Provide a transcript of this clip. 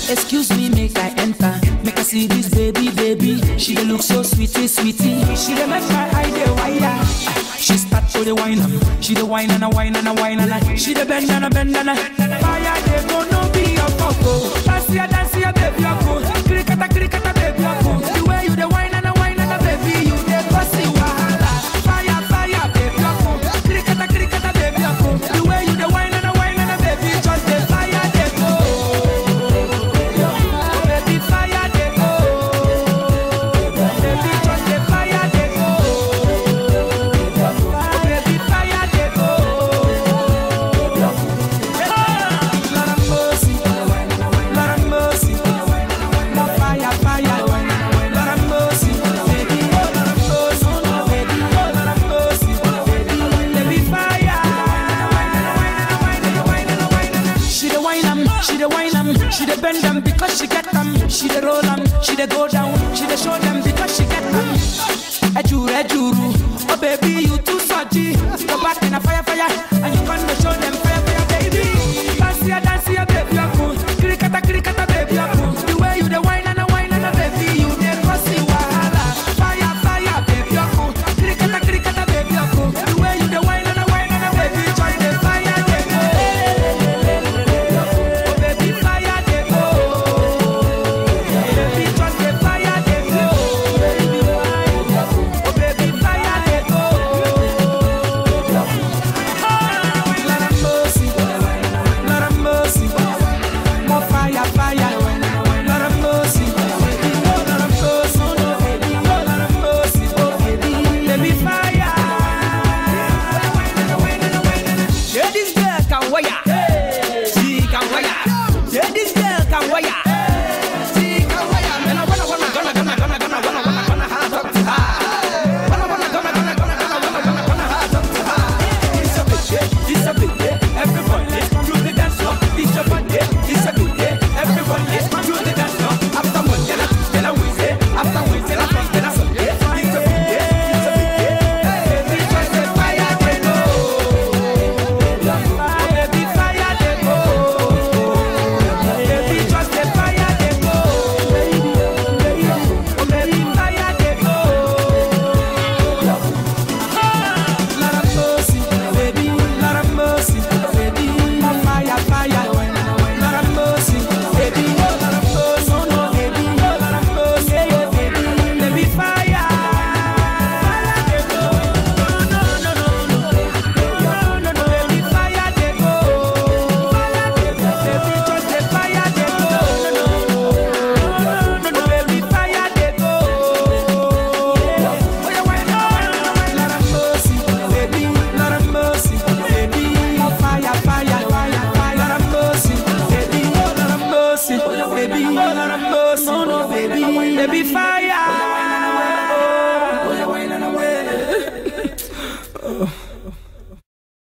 Excuse me, make I enter. Make I see this baby, baby. She dey look so sweetie, sweetie. She dey make my eye dey wire. She start to the wine, she dey wine and a wine and a wine and a. She dey bend and a bend and a. Fire dey go no be your coco. Dance ya, baby, your cool. Cricketa, baby, your cool. The way you dey wine and a baby, you dey bossy wahala. Fire, baby, your cool. Cricketa, baby, your cool. The way you dey wine and a baby, just the fire dey go. Baby, fire dey go. Baby, just the fire dey go. Baby, fire dey go. Lord have mercy, more fire, Lord have mercy, baby, Lord have mercy, baby, Lord have mercy, baby, baby, fire. She dey whine 'em, she dey whine 'em, she dey bend 'em because she get 'em. She dey roll 'em, she dey go down, she dey show them because she get 'em. Ejuru, oh baby, you too salty. Go back in a fire, and you gonna show them fire, baby. Dance ya, baby, you're cool. Cricketa, baby, you're cool. The way you dey whine and a baby, you dey bossy wahala. Fire, baby, you're cool. Cricketa, baby, you're cool. The way you dey whine and a baby, join the fire, dey go. Oh baby, fire, dey go. Baby, join the fire, dey go. Oh baby, fire, dey go. Lord have mercy, more fire, Lord have mercy, baby, Lord have mercy, baby, Lord have mercy, baby, baby, fire. Yeah, this girl can wire, she can wire. Yeah, this girl can wire, she can wire. And I wanna have talk to her. Wanna have talk to her. It's a big day, everybody come to the dance floor. It's a big day, everybody come to the dance floor. After Monday, then I Wednesday, after Wednesday, then I Sunday. It's a big day, baby, just the fire they go. Baby, fire they go. Baby, just the fire they go. Oh baby, fire they go. Lord have mercy, baby, Lord have mercy, baby, more fire, Lord have mercy, baby, Lord have mercy, baby, Lord have mercy, baby, baby, fire. No, baby, fire they go. Baby, just the fire they go. No, baby, fire they go. Lord have mercy, baby, Lord have mercy, baby, more fire, Lord have mercy, baby, Lord have mercy, baby, Lord have mercy, baby, baby, fire.